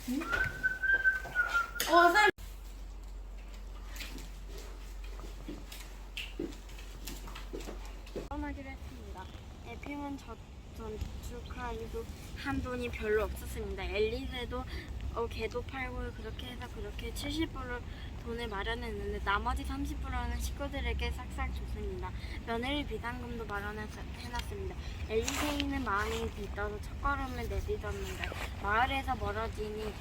쌤. 떠나기로 했습니다. 에픽은 전축하기도 한 돈이 별로 없었습니다. 엘리세도 개도 팔고 그렇게 해서 그렇게 70불을 돈을 마련했는데 나머지 30불은 식구들에게 싹싹 줬습니다. 며느리 비상금도 마련해놨습니다. 엘리세이는 마음이 들떠서 첫걸음을 내딛었는데 마을에서 멀어지니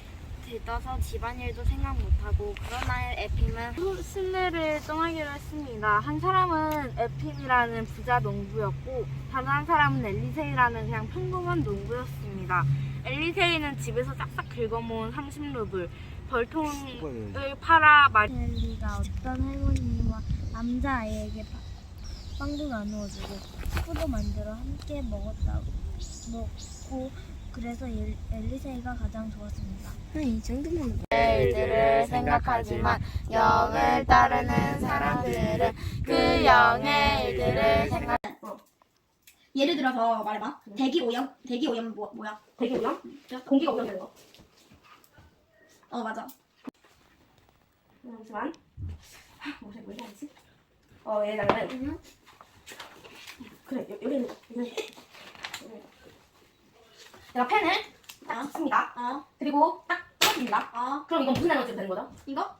들떠서 집안일도 생각 못하고 그러나 에픽은 순례를 떠나기로 했습니다. 한 사람은 에픽이라는 부자 농부였고 다른 한 사람은 엘리세이라는 그냥 평범한 농부였습니다. 엘리세이는 집에서 싹싹 긁어모은 30루블 벌통을 팔아 엘리가 어떤 할머니와 남자아이에게 빵도 나누어주고 스프도 만들어 함께 먹고 그래서 엘리세이가 가장 좋았습니다. 이 정도면 일들을 생각하지만 영을 따르는 사람들은 그 영의 일들을 생각. 예를 들어서 말해봐. 대기 오염 뭐야? 대기 오염? 공기가 오염되는 거. 맞아. 잠시만. 뭐지? 예를 들면 그래 여기 있는 거. 내가 펜을 씁니다. 그리고 딱 떨어집니다. 그럼 이건 무슨 에너지로 되는 거죠? 이거?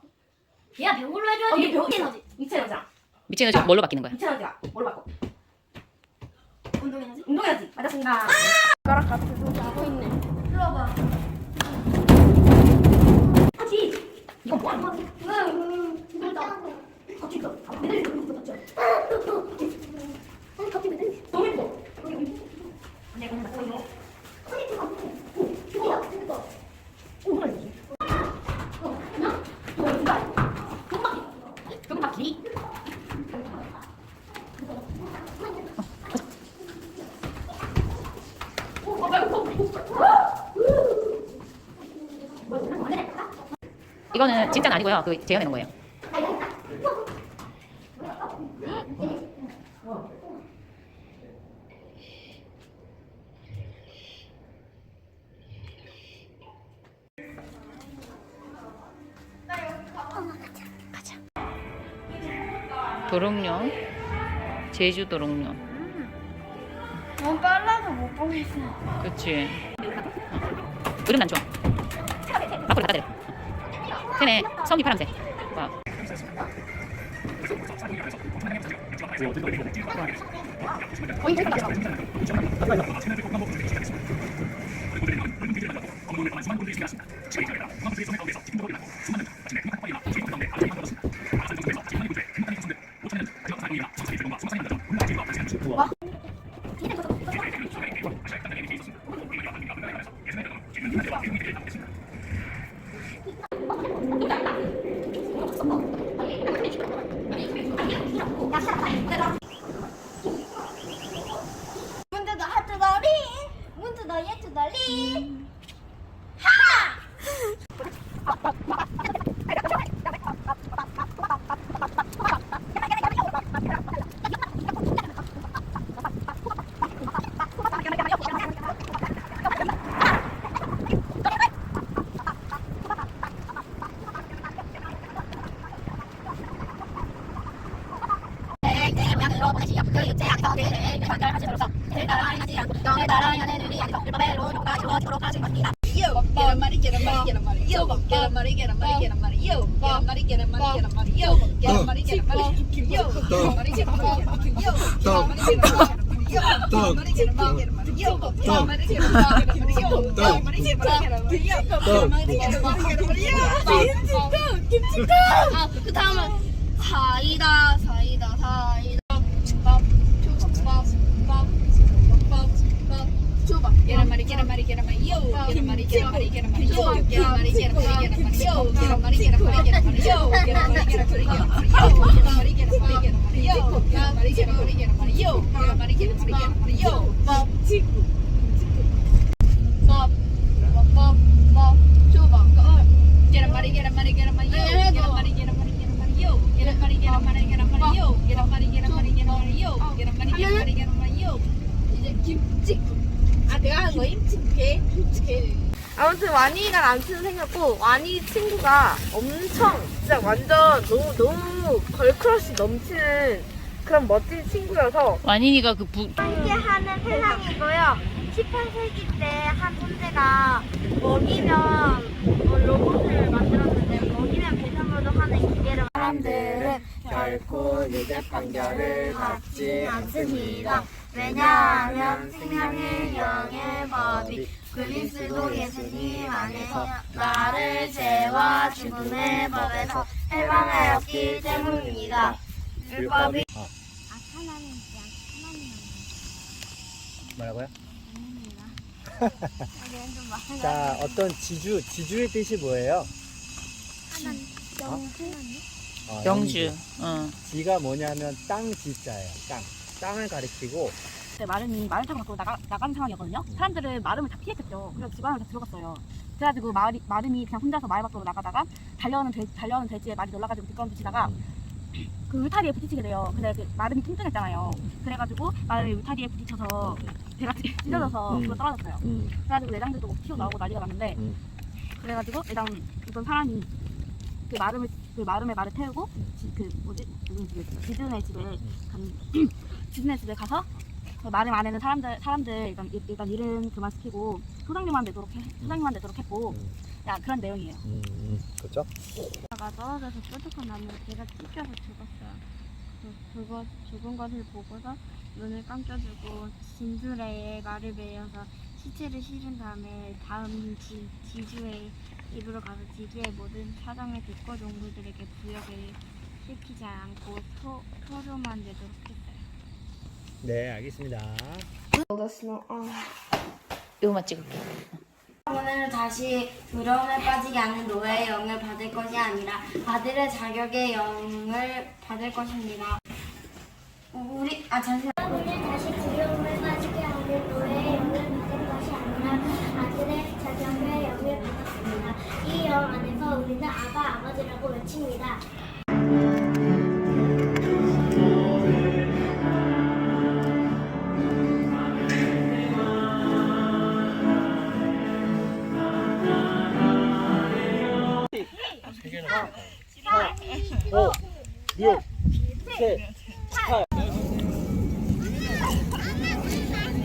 얘야 배운 걸로 해줘야지. 이게 배운 에너지. 미체 에너지랑. 미체 에너지가 뭘로 바뀌는 거야? 미체 에너지가 뭘로 바꿔? 운동 에너지. 운동 에너지. 맞았습니다. 숟가락 같은 소리 하고 있네. 일로 와봐. 하지. 이건 뭐야? 힘들다. 같이 있어. 매달리 있어. 같이 매달리. 너무 예뻐. 내가 오늘 맞고 이거. 이거는 진짜는 아니고요. 그 재현해놓은 거예요. 도롱뇽, 제주 도롱뇽. 너무 빨라서 못 보겠어. 그치. 으름 난초. 앞으로 갖다 대래. 걔네 성이 파란색. 와. 문제도 하트다리 문제도 예트다리 그 다음은 사이다 계란말이 yo 이제 김치. 아 내가 한 거임? 김치. 아무튼 와니가 남친은 생겼고 와니 친구가 엄청 진짜 완전 너무 걸크러쉬 넘치는 그런 멋진 친구여서 완인이가 함께 하는 세상이고요. 18세기 때 한 존재가 먹이면 로봇을 만들었는데 먹이면 배송으로 하는 기계를 사람들은 결코 유죄 판결을 받지 않습니다. 왜냐하면 생명의 영의 법이 그리스도 예수님 안에서 나를 죄와 죽음의 법에서 해방하였기 때문입니다. 율법이 뭐라고요? 자, 어떤 지주의 뜻이 뭐예요? 영주. 지가 뭐냐면 땅 지자예요. 땅을 가리키고. 마름이 마을 타고 나가는 상황이었거든요. 사람들은 마름을 다 피했겠죠. 그래서 집안을 다 들어갔어요. 그래가지고 마름이 그냥 혼자서 마을 밖으로 나가다가 달려오는 돼지에 많이 놀라가지고 뒷걸음질 치다가 그 울타리에 부딪히게 돼요. 근데 그 마름이 뚱뚱했잖아요. 그래가지고 마름이 울타리에 부딪혀서 배가 찢어져서 굴러 떨어졌어요. 그래가지고 내장들도 튀어나오고 난리가 났는데 그래가지고 이번 사람이 그 마름의 말을 태우고 지든의 집에 가서 그 마름 안에는 사람들 일단 일은 그만 시키고 소장님만 내도록 했고 그런 내용이에요. 그렇죠? 가 떨어져서 뾰족한 나무에 걔가 찢겨서 죽었어요. 죽은 것을 보고서 눈을 감겨주고 진주레에 말을 베어서 시체를 실은 다음에 다음 지주의 집으로 가서 지주의 모든 사정을 듣고 농부들에게 부역을 시키지 않고 표로만 내도록 했어요. 네, 알겠습니다. 이거만 찍을게. 오늘 다시 두려움에 빠지지 않는 노예의 영을 받을 것이 아니라 아들의 자격의 영을 받을 것입니다. 오늘 다시 두려움을 빠지게 하는 노예의 영을 받을 것이 아니라 아들의 자격의 영을 받았습니다. 이 영 안에서 우리는 아바 아버지라고 외칩니다. 오, 6, 7, 8.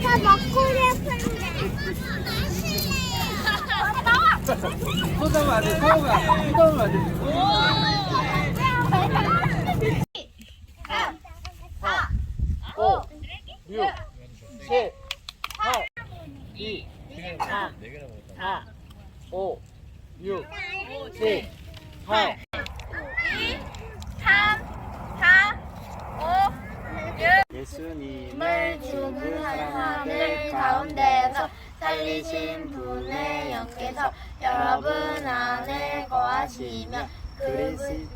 다 먹고 싶은데. 소장은 안 돼, 소장은 안 돼. 5, 6, 7, 8, 2, 3, 4, 5, 6, 7, 8. 예수님을 죽은 사람들 가운데서 살리신 분의 영께서 여러분 안에 거하시며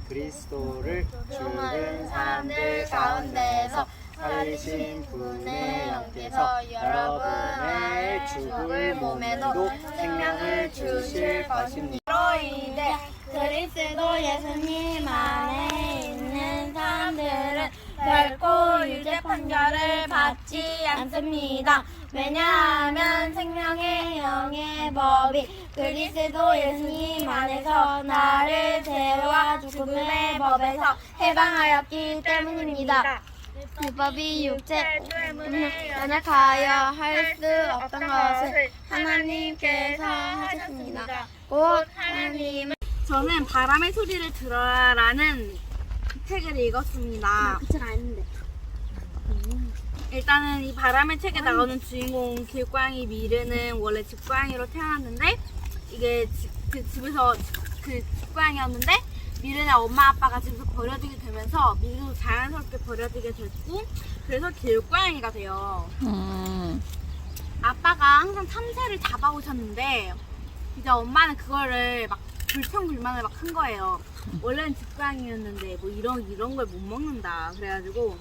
그리스도를 죽은 사람들 가운데서 살리신 분의 영께서 여러분의 죽을 몸에도 생명을 주실 것입니다. 이제 그리스도 예수님 안에 있는 사람들은 결코 유죄 판결을 받지 않습니다. 왜냐하면 생명의 영의 법이 그리스도 예수님 안에서 나를 죄와 죽음의 법에서 해방하였기 때문입니다. 율법이 육체 때문에 연약하여 할 수 없던 것을 하나님께서 하셨습니다. 곧 하나님은 저는 바람의 소리를 들어라라는 책을 읽었습니다. 그 책 아닌데. 일단은 이 바람의 책에 나오는 주인공 길고양이 미르는 원래 집고양이로 태어났는데 이게 집에서 그 집고양이였는데 미르의 엄마 아빠가 집에서 버려지게 되면서 미르도 자연스럽게 버려지게 됐고 그래서 길고양이가 돼요. 아빠가 항상 참새를 잡아오셨는데 이제 엄마는 그거를 막 불평불만을 막 한 거예요. 원래는 집고양이였는데 뭐 이런 걸 못 먹는다. 그래가지고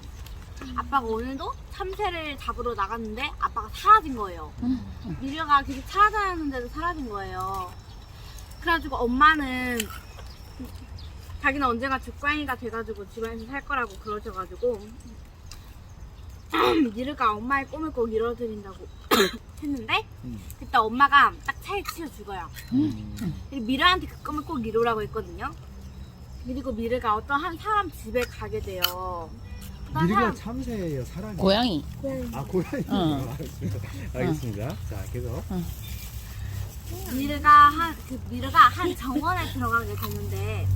아빠가 오늘도 참새를 잡으러 나갔는데 아빠가 사라진 거예요. 미르가 계속 찾아다녔는데도 사라진 거예요. 그래가지고 엄마는 자기는 언젠가 집고양이가 돼가지고 집안에서 살 거라고 그러셔가지고 미르가 엄마의 꿈을 꼭 이뤄드린다고 했는데 그때 엄마가 딱 차에 치여 죽어요. 그리고 미르한테 그 꿈을 꼭 이루라고 했거든요. 그리고 미르가 어떤 한 사람 집에 가게 돼요. 어떤 미리가 사람 참새예요, 사람이. 고양이. 아, 고양이. 응. 알겠습니다. 자, 계속. 미르가 한 정원에 들어가게 되는데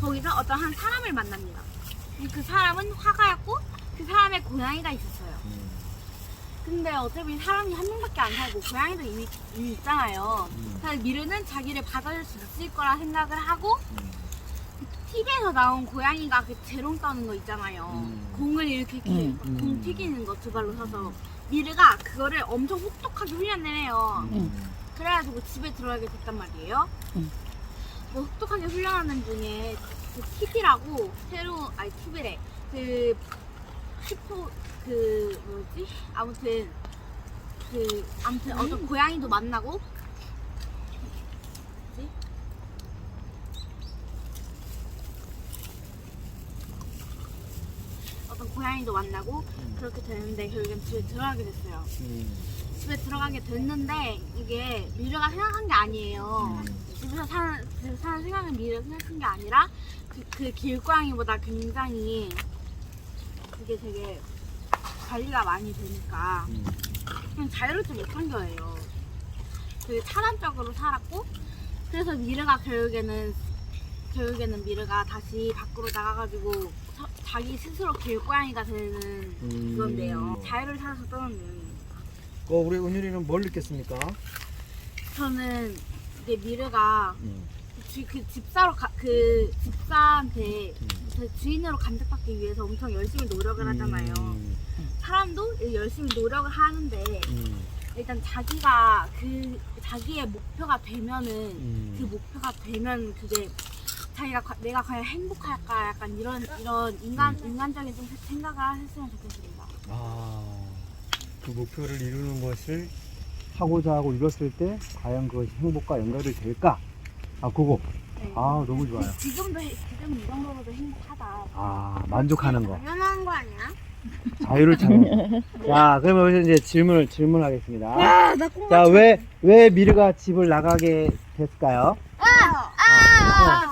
거기서 어떤 한 사람을 만납니다. 그 사람은 화가였고 그 사람의 고양이가 있었어요. 근데 어차피 사람이 한 명밖에 안 살고 고양이도 이미 있잖아요. 그래서 미르는 자기를 받아줄 수 있을 거라 생각을 하고 TV에서 나온 고양이가 그 재롱 떠는 거 있잖아요. 공을 이렇게 공 튀기는 거 두 발로 서서 미르가 그거를 엄청 혹독하게 훈련을 해요. 그래가지고 집에 들어가게 됐단 말이에요. 뭐 혹독하게 훈련하는 중에 그 TV라고 TV래 그 슈퍼 그 뭐지 아무튼 어떤 고양이도 만나고 뭐지? 어떤 고양이도 만나고 그렇게 되는데 결국엔 집에 들어가게 됐어요. 집에 들어가게 됐는데 이게 미르가 생각한 게 아니에요. 집에서 사는 생각은 미르가 생각한 게 아니라 그 길고양이보다 굉장히 그게 되게 관리가 많이 되니까 그냥 자유롭지 못한 거예요. 되게 차단적으로 살았고 그래서 미르가 결국에는 미르가 다시 밖으로 나가가지고 자기 스스로 길고양이가 되는 그건데요. 자유를 찾아서 떠난 내용입니다. 우리 은율이는 뭘 느꼈습니까? 저는 이제 미르가 그 집사한테 주인으로 간택받기 위해서 엄청 열심히 노력을 하잖아요. 사람도 열심히 노력을 하는데 일단 자기가 자기의 목표가 되면은 그 목표가 되면 그게 내가 과연 행복할까 약간 이런 인간적인 좀 생각을 했으면 좋겠습니다. 그 목표를 이루는 것을 하고자 하고 이뤘을 때 과연 그것이 행복과 연결이 될까? 그거. 네. 너무 좋아요. 지금 이런 거보다 행복하다. 만족하는 거. 당연한 거 아니야? 자유를 찾는 거. 자, 그러면 여기서 이제 질문하겠습니다. 자, 왜 미르가 집을 나가게 됐을까요?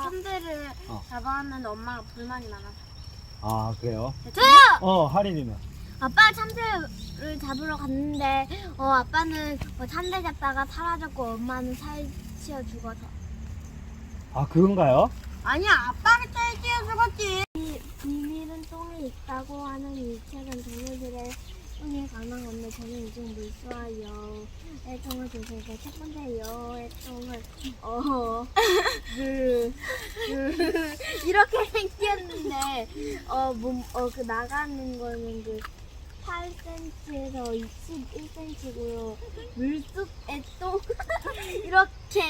참새를 잡아왔는데 엄마가 불만이 많아서. 그래요? 저요! 하린이는? 아빠 참새를 잡으러 갔는데 아빠는 참새 잡다가 사라졌고 엄마는 살찌어 죽어서. 그건가요? 아니야, 아빠가 짤지어 죽었지. 비밀은 똥에 있다고 하는 이 책은 동물들의 똥에 관한 건데 저는 요즘 물소와 여의 똥을 조사해서 첫 번째 여의 똥을 이렇게 생겼는데 그 나가는 거는 그 8cm에서 21cm고요. 물속의 똥 이렇게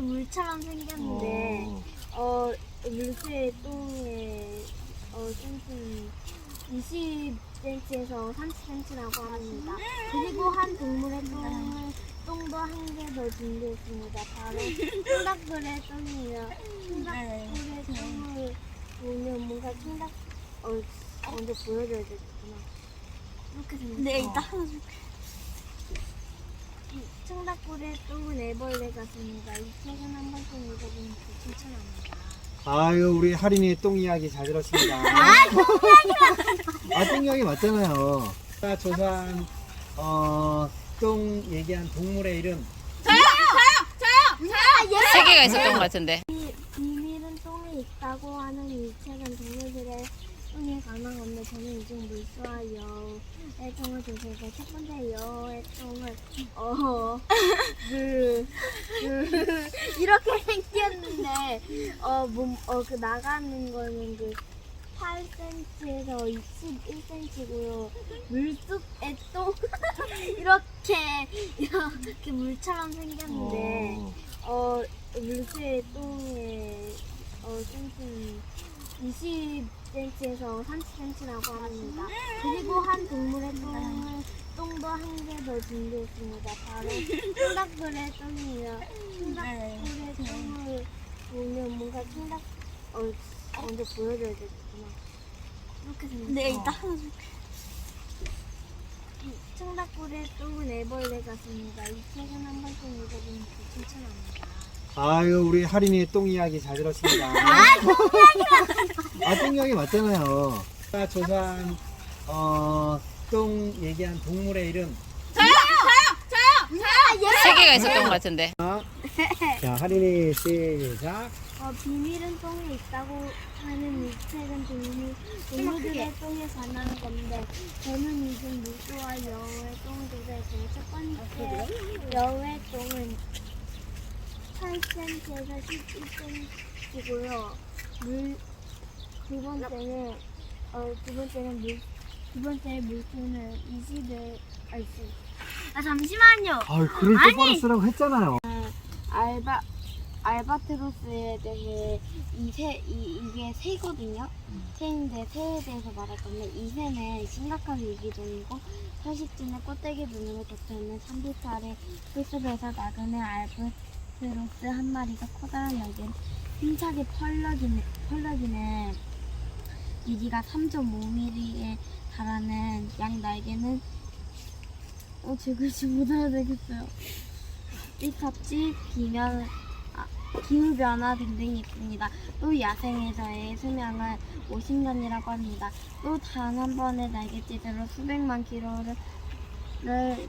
물처럼 생겼는데 물수의 똥에 cm 20cm에서 30cm라고 합니다. 그리고 한 동물의 똥도 한 개 더 준비했습니다. 바로 청닭굴의 똥이에요. 청닭굴의 똥을 보면 뭔가 먼저 보여줘야 되겠구나. 이렇게 생겼어. 네, 이따 청닭굴의 똥은 애벌레 같습니다. 이 책은 한 번쯤 읽어보면 추천합니다. 우리 하린이 똥 이야기 잘 들었습니다. 똥 이야기 맞잖아요. 조사한 똥 얘기한 동물의 이름. 세 개가 있었던 것 같은데. 비밀은 똥에 있다고 하는 이 책은 동물들의 똥에 관한 건데 저는 요즘 물소와 여의 똥을 조사해서 첫 번째 여의 똥을 이렇게 생겼는데 그 나가는 거는 그 8cm에서 21cm고요. 물속의 똥 이렇게 물처럼 생겼는데 물수의 똥에 cm 20cm에서 30cm라고 합니다. 그리고 한 동물의 똥도 한 개 더 준비했습니다. 바로 청닭굴의 똥이에요. 청닭굴의 똥을 보면 뭔가 먼저 보여줘야 되겠구나. 이렇게 생겼어. 네, 이따 청닥불에 똥은 애벌레 같습니다. 이 책은 한 번쯤 읽어보면 추천합니다. 아유, 우리 하린이 똥 이야기 잘 들었습니다. 똥 이야기 맞잖아요. 조사한, 똥 얘기한 동물의 이름. 세 개가 있었던 것 같은데. 자, 하린이 시작. 비밀은 똥에 있다고 하는 이 책은 동물들의 똥에 관한 건데 저는 요즘 물소와 여우의 똥들에 대해 첫 번째 여우의 똥은 8cm에서 11cm이고요. 두 번째는 물소는 20에 잠시만요. 아유, 글을 똑바로 쓰라고 했잖아요. 알바트로스에 대해 이게 새거든요. 새인데 새에 대해서 말할 건데 이 새는 심각하게 유기종이고 서식지는 꽃대기 눈으로 덮여있는 3m 아래 풀숲에서 나그네 알바트로스 한 마리가 커다란 날개를 힘차게 펄럭이는 길이가 3.5mm에 달하는 양 날개는 제 글씨 못 알아듣겠어요. 삐kap질, 기후변화 등등이 있습니다. 또 야생에서의 수명은 50년이라고 합니다. 또 단 한 번의 날갯짓으로 수백만 킬로를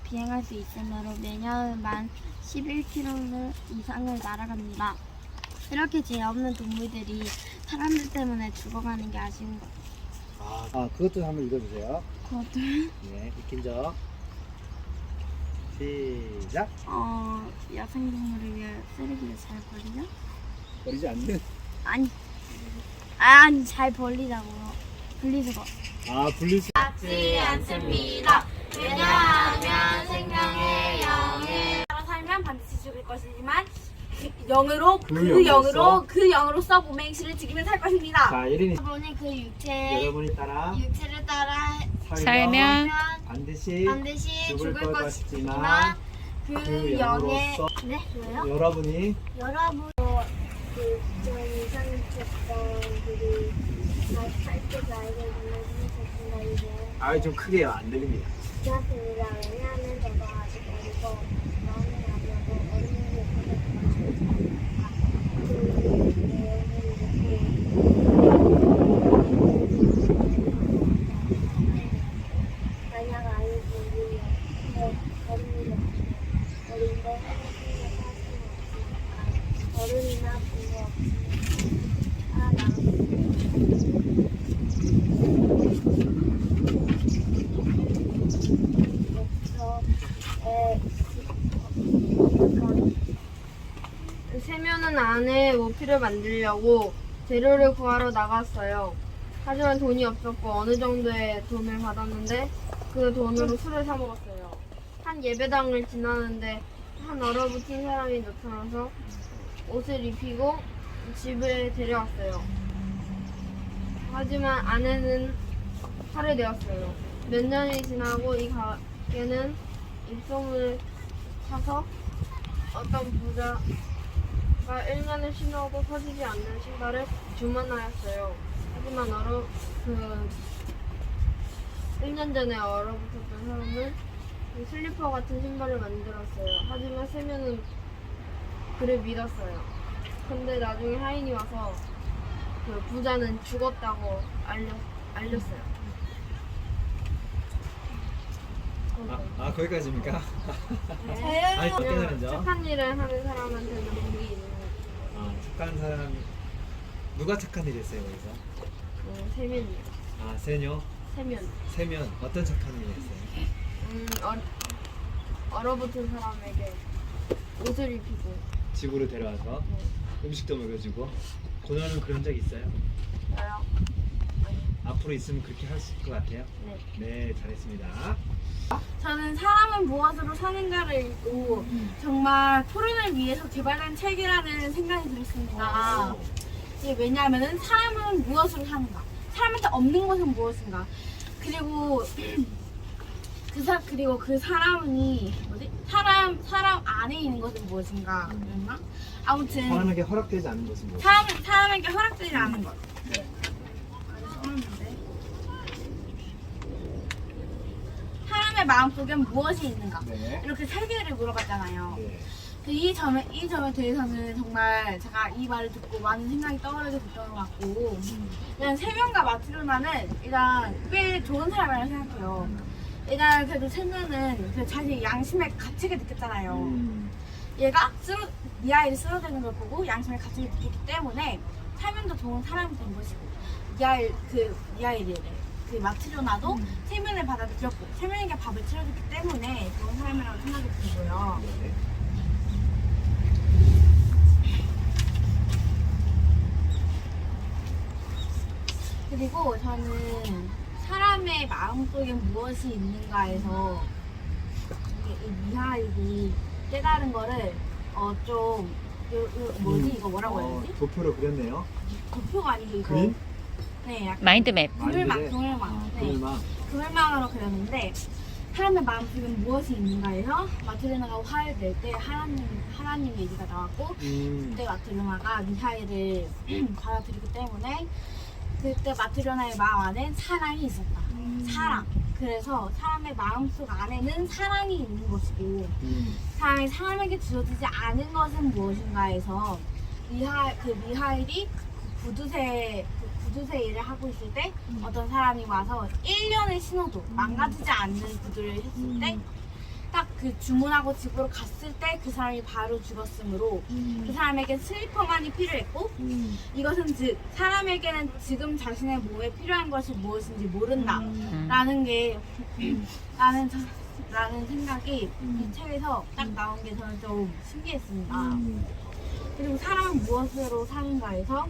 비행할 수 있으므로 매년 만 11km 이상을 날아갑니다. 이렇게 죄 없는 동물들이 사람들 때문에 죽어가는 게 아쉬운 것 같아요. 그것도 한번 읽어주세요. 그것도 네, 익힌 적. 시작. 야생동물을 위해 쓰레기를 잘 버리냐? 버리지 않는. 아니 잘 버리자고요. 분리수거. 분리수. 하지 않습니다. 왜냐하면 생명의 영에 따라 살면 반드시 죽을 것이지만 그 영으로서 몸의 행실을 지키며 살 것입니다. 자, 예린이. 여러분이 그 여러분이 따라 육체를 따라 살면 반드시 죽을 것이지만 그 영의 영으로서 왜요? 여러분이 여러분, 저 이상을 쳤던 살때 나에게 불러주셨습니다. 이제 좀 크게요. 안 들립니다. 고맙습니다. 왜냐하면 저도 아직 어리고 마음이 아니하고 어른이 없어서 만약 아이들이 어른이 어린데 어른이나 부모 없으면 세면은 안에 모피를 만들려고 재료를 구하러 나갔어요. 하지만 돈이 없었고 어느 정도의 돈을 받았는데 그 돈으로 술을 사 먹었어요. 한 예배당을 지나는데 한 얼어붙은 사람이 나타나서 옷을 입히고 집에 데려왔어요. 하지만 아내는 살해되었어요. 몇 년이 지나고 이 가게는 입소문을 타서 어떤 부자가 1년을 신어도 터지지 않는 신발을 주문하였어요. 하지만 1년 전에 얼어붙었던 사람은 이 슬리퍼 같은 신발을 만들었어요. 하지만 세면은 그를 믿었어요. 근데 나중에 하인이 와서 그 부자는 죽었다고 알렸어요. 거기까지입니까? 그냥 깨달은 점. 착한 일을 하는 사람한테는 복이 있는 거예요. 착한 사람. 누가 착한 일 했어요, 거기서? 세면이요. 세뇨? 세면. 어떤 착한 일 했어요? 얼어붙은 사람에게 옷을 입히고 집으로 데려와서 음식도 먹여주고. 고노는 그런 적 있어요? 저요? 앞으로 있으면 그렇게 할 것 같아요? 네, 잘했습니다. 저는 사람은 무엇으로 사는가를 읽고 정말 토론을 위해서 개발한 책이라는 생각이 들었습니다. 이게 왜냐하면 사람은 무엇으로 사는가, 사람한테 없는 것은 무엇인가, 그리고 그 사람이 사람 안에 있는 것은 무엇인가, 그랬나? 아무튼 사람에게 허락되지 않는 것은 뭐? 사람에게 허락되지 않은 것. 사람의 사람의 마음속엔 무엇이 있는가? 네. 이렇게 세 개를 물어봤잖아요. 네. 이 점에 대해서는 정말 제가 이 말을 듣고 많은 생각이 떠오르게 됐던 것 같고, 일단 세면과 마트로나는 일단 꽤 좋은 사람이라고 생각해요. 일단 그래도 세면은 그 자기 양심에 갇히게 느꼈잖아요. 얘가 이 아이를 쓰러지는 걸 보고 양심에 갇히게 느꼈기 때문에 세면도 좋은 사람이 된 것이고, 이 아이를 그 마트로나도 세면을 받아들였고 세면에게 밥을 차려줬기 때문에 좋은 사람이라고 생각이 들고요. 그리고 저는 사람의 마음속에 무엇이 있는가에서 이 미하일이 깨달은 거를 이거 뭐라고 해야 되지? 도표로 그렸네요. 도표가 아니고 이거 그림? 네, 약간 마인드맵. 그물망. 네. 그림만. 그물망으로 그렸는데 사람의 마음속에 무엇이 있는가에서 마트레나가 화를 낼 때 하나님 얘기가 나왔고 그때 마트레나가 미하일을 받아들이기 때문에 그때 마트레나의 마음 안엔 사랑이 있었다. 사랑. 그래서 사람의 마음속 안에는 사랑이 있는 것이고 사람에게 주어지지 않은 것은 무엇인가 해서 미하일이 구두쇠 일을 하고 있을 때 어떤 사람이 와서 1년을 신어도 망가지지 않는 구두를 했을 때 딱 그 주문하고 집으로 갔을 때 그 사람이 바로 죽었으므로 그 사람에게 슬리퍼만이 필요했고 이것은 즉 사람에게는 지금 자신의 몸에 필요한 것이 무엇인지 모른다 라는 게 라는 생각이 이 책에서 딱 나온 게 저는 좀 신기했습니다. 그리고 사람은 무엇으로 사는가 해서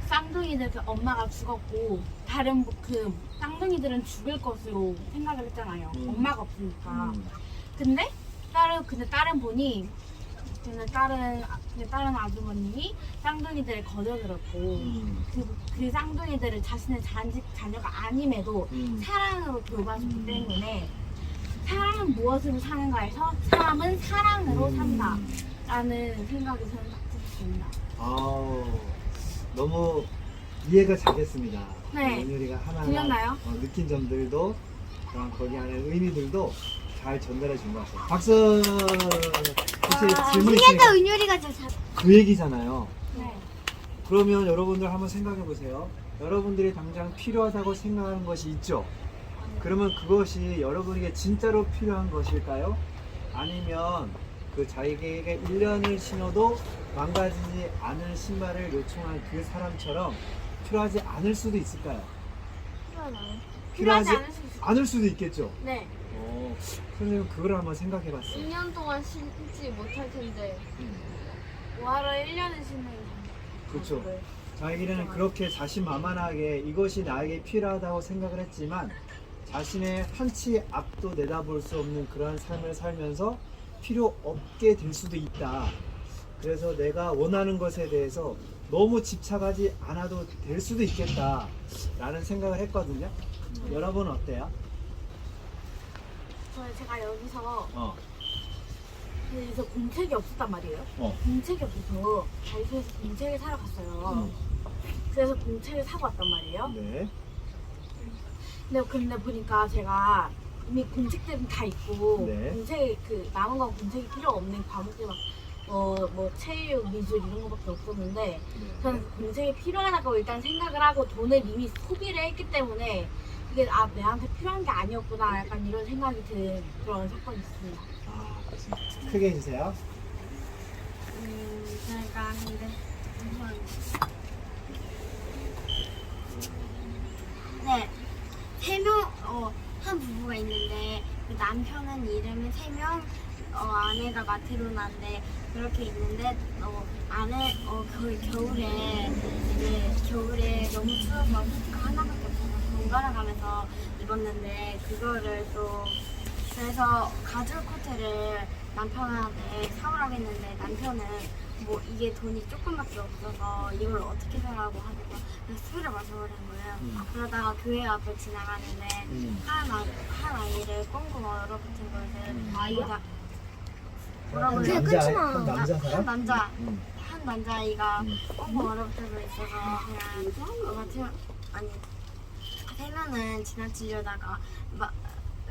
쌍둥이들 그 엄마가 죽었고 다른 그 쌍둥이들은 죽을 것으로 생각을 했잖아요. 엄마가 없으니까. 근데 다른 아주머님이 쌍둥이들을 거둬들었고 그 쌍둥이들을 자신의 자녀가 아님에도 사랑으로 돌봐주기 때문에 사람은 무엇으로 사는가 해서 사람은 사랑으로 산다 라는 생각이 저는 딱 들었습니다. 너무 이해가 잘 됐습니다. 네. 은율이가 하나하나 들렸나요? 느낀 점들도 그런 거기 안에 의미들도 잘 전달해 준 것 같아요. 박수! 혹시 질문 있으니까 은율이가 제일 잘. 그 얘기잖아요. 네. 그러면 여러분들 한번 생각해 보세요. 여러분들이 당장 필요하다고 생각하는 것이 있죠? 그러면 그것이 여러분에게 진짜로 필요한 것일까요? 아니면 그 자기에게 1년을 신어도 망가지지 않을 신발을 요청한 그 사람처럼 필요하지 않을 수도 있을까요? 필요하지 않을 수 있어요. 않을 수도 있겠죠? 네. 선생님 그걸 한번 생각해 봤어요. 2년 동안 신지 못할 텐데 뭐하러 1년을 신는 그렇죠. 자기는 그렇게 자신만만하게 이것이 나에게 필요하다고 생각을 했지만 자신의 한치 앞도 내다볼 수 없는 그러한 삶을 살면서 필요 없게 될 수도 있다. 그래서 내가 원하는 것에 대해서 너무 집착하지 않아도 될 수도 있겠다 라는 생각을 했거든요. 여러분은 어때요? 제가 여기서 공책이 없었단 말이에요. 공책이 없어서 다이소에서 공책을 사러 갔어요. 그래서 공책을 사고 왔단 말이에요. 네. 근데 보니까 제가 이미 공책들은 다 있고 네. 공책 그 남은 건 공책이 필요 없는 과목들 막 뭐 체육, 미술 이런 거밖에 없었는데 저는 공책이 필요하다고 일단 생각을 하고 돈을 이미 소비를 했기 때문에 이게 내한테 필요한 게 아니었구나 약간 이런 생각이 든 그런 사건이 있습니다. 크게 해주세요. 그러니까 근데 네, 한 부부가 있는데 그 남편은 이름이 3명, 아내가 마트로나인데 그렇게 있는데 겨울에 너무 추워서 하나밖에 없어서 번갈아 가면서 입었는데 그거를 또 그래서 가죽 코트를 남편한테 사오라고 했는데 남편은 뭐 이게 돈이 조금밖에 없어서 이걸 어떻게 사라고 하니까 술을 마셔버린 거예요. 그러다가 교회 앞을 지나가는데 한 아이를 꽁꽁 얼어붙은 것을 한 남자아이가 꽁꽁 얼어붙어서 있어서 그냥 세면은 지나치려다가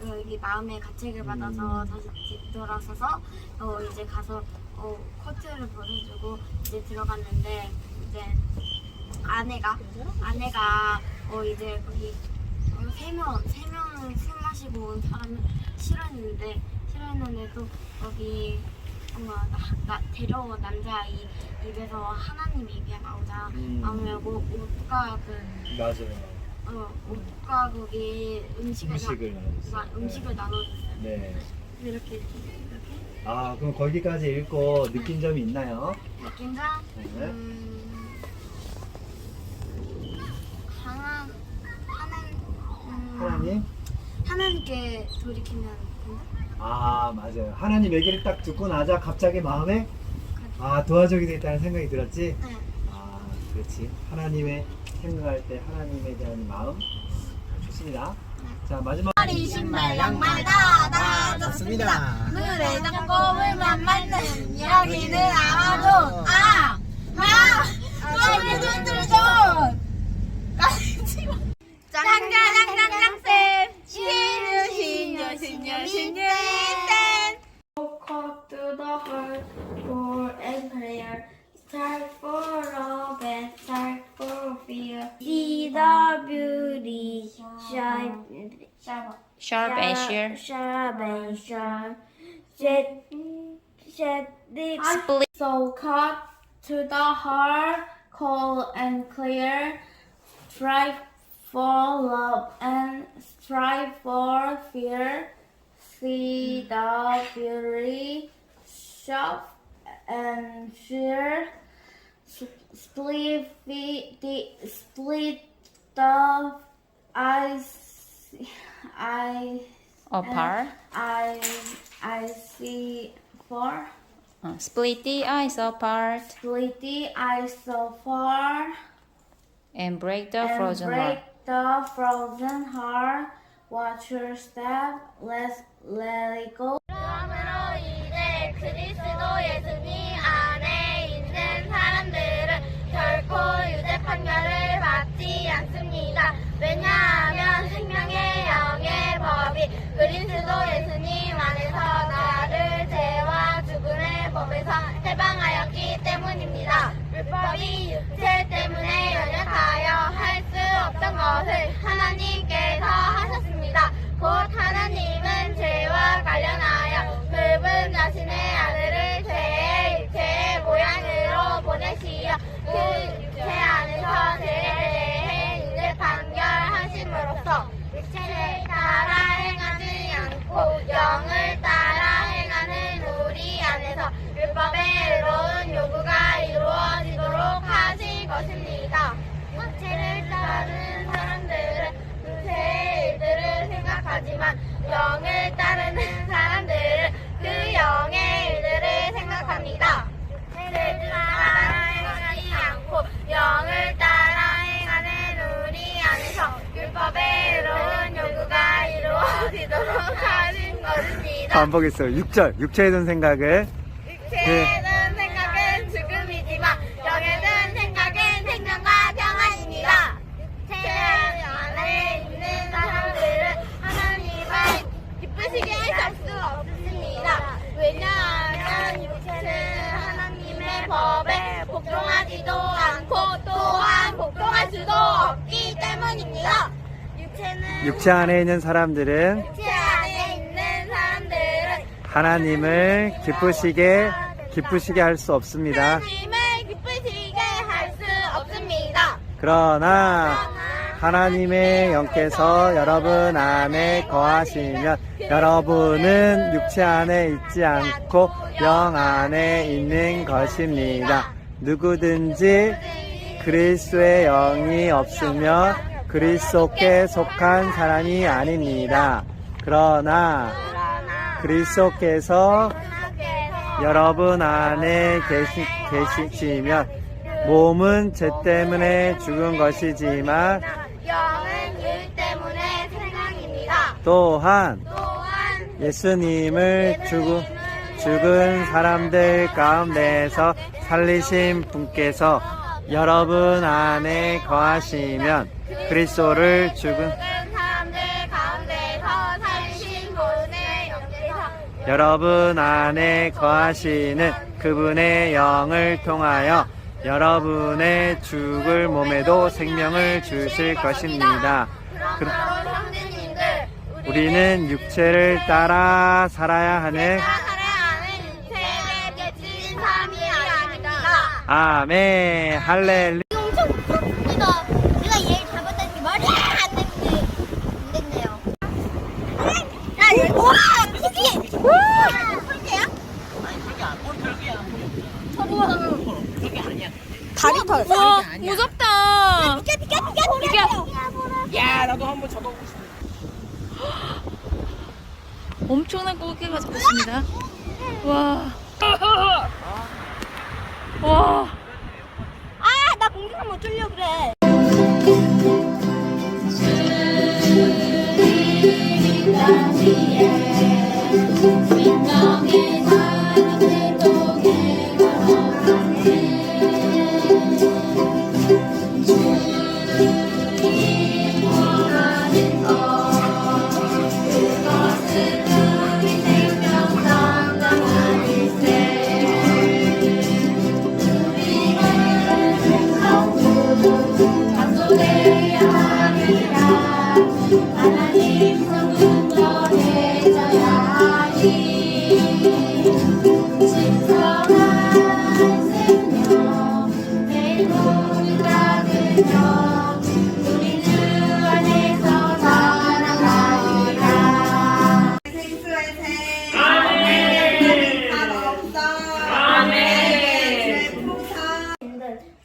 여기 마음의 가책을 받아서 다시 뒤돌아서서 이제 가서 코트를 벗어주고 이제 들어갔는데 이제 아내가 이제 거기 세 명은 술 마시고 온 사람을 싫어했는데도 거기 뭔가 데려온 남자아이 입에서 하나님 얘기가 나오고 옷과 옷과 거기 음식을 나눠줬어요. 네. 이렇게 아, 그럼 거기까지 읽고 느낀 점이 있나요? 느낀 점 네. 하나님? 하나님께 돌이키면 된다? 아, 맞아요. 하나님 얘기를 딱 듣고 나자 갑자기 마음에 도와줘야 되겠다는 생각이 들었지? 네. 아, 그렇지. 하나님의 생각할 때 하나님에 대한 마음 좋습니다. 자, 마지막 신발 양말 다 좋습니다. 물에다 꼬물만 맞는 여기는 아마존 소리 들어줘 짱짱짱짱짱 신유 Walk to the heart for a prayer. Start for love and start for fear. See the beauty shine, Sharp and sheer. sharp and sharp. Shed the Split. so cut to the heart, cold and clear. Strive for love and strive for fear. See the beauty, sharp and sheer. Split the Apart. I see for. Split the eyes apart Split the eyes so far and break the and frozen break heart. the frozen heart. Watch your step, let it go. 그러므로 이제 그리스도 예수님 안에 있는 사람들은 결코 유죄 판결을 받지 않습니다. 왜냐하면 생명의 영의 법이 그리스도 예수님 안에서 나를 죄와 죽음의 법에서 해방하였기 때문입니다. 율법이 육체 때문에 연약하여 할 수 없던 것을 하나님께서 하셨습니다. 곧 하나님은 죄와 관련하여 그분 자신의 아들을 죄의 모양으로 보내시어 그 육체 안에서 죄에 대해 유죄 판결하심으로써 육체를 따라 행하지 않고 영을 따라 행하는 우리 안에서 율법의 의로운 요구가 이루어지도록 하신 것입니다. 육체를 따르는 사람들은 육체의 일들을 생각하지만 영을 따르는 사람들은 그 영의 일들을 생각합니다. 육체를 따라 행하지 않고 영을 따라 행하는 우리 안에서 율법의 의로운 요구가 이루어지도록 하신 것입니다. 반복했어요. 6절. 육체에 든 생각을 육체에 든 생각은 죽음이지만 영에 든 생각은 생명과 평안입니다. 육체 안에 있는 사람들은 하나님을 기쁘시게 할 수 없습니다. 왜냐하면 육체는 하나님의 법에 복종하지도 않고 또한 복종할 수도 없기 때문입니다. 육체 안에 있는 사람들은 육체 안에 있는 사람들은 하나님을 기쁘시게 할 수 없습니다. 하나님을 기쁘시게 할 수 없습니다. 그러나 하나님의 영께서 여러분 안에 거하시면 여러분은 육체 안에 있지 않고 영 안에 있는 것입니다. 누구든지 그리스도의 영이 없으면 그리스도께 속한 사람이 아닙니다. 그러나 그리스도께서 여러분 안에 계시면 몸은 죄 때문에 죽은 것이지만 영은 유 때문에 생명입니다. 또한 예수님을 죽은 사람들 가운데에서 살리신 분께서 여러분 안에 거하시면 그리스도를 죽은 사람들 가운데서 살리신 여러분 안에 거하시는 그분의 영을 통하여 여러분의 죽을 몸에도 생명을 주실 것입니다. 우리는 육체를 따라 살아야 하는 아멘. 할렐루야. 엄청 무섭습니다. 제가 얘를 잡았다는 게 말이 안 됐네요. 와, 크기! 와, 털개야? 다리 털. 와, 무섭다. 비켜. 야, 나도 한번 잡아보고 싶어. 엄청난 고기가 잡혔습니다. 와. 와. 아, 나 공격하면 어쩌려 그래.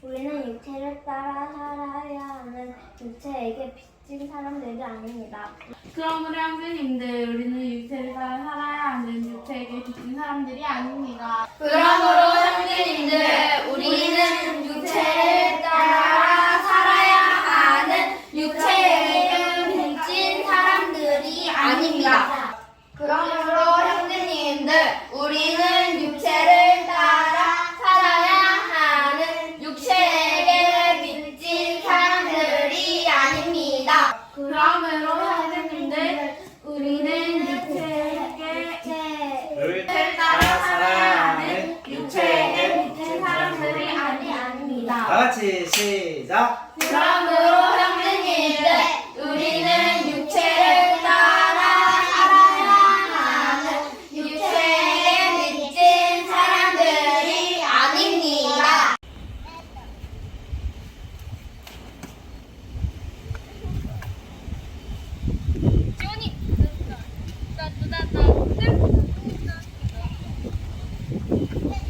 우리는 육체를 따라 살아야 하는 육체에게 빚진 사람들이 아닙니다. 그럼 우리 형제님들, 우리는 육체를 따라 살아야 하는 육체에게 빚진 사람들이 아닙니다. 그러므로 형제님들, 우리는 육체를 따라 살아야 하는 육체에게 빚진 사람들이 아닙니다. 그러므로 형제님들, 우리는 육체를 따라 살아야 하는 육체에게 빚진 사람들이 아닙니다. 그러므로 형제님들, 우리는 육체에게 따라 살아야 하는 육체에게 빚진 사람들이 아닙니다. 다 같이 시작. 그러므로 형제님들, 우리는 육체를 따라 살아야 하는 육체에게 빚진 사람들이 아닙니다. 나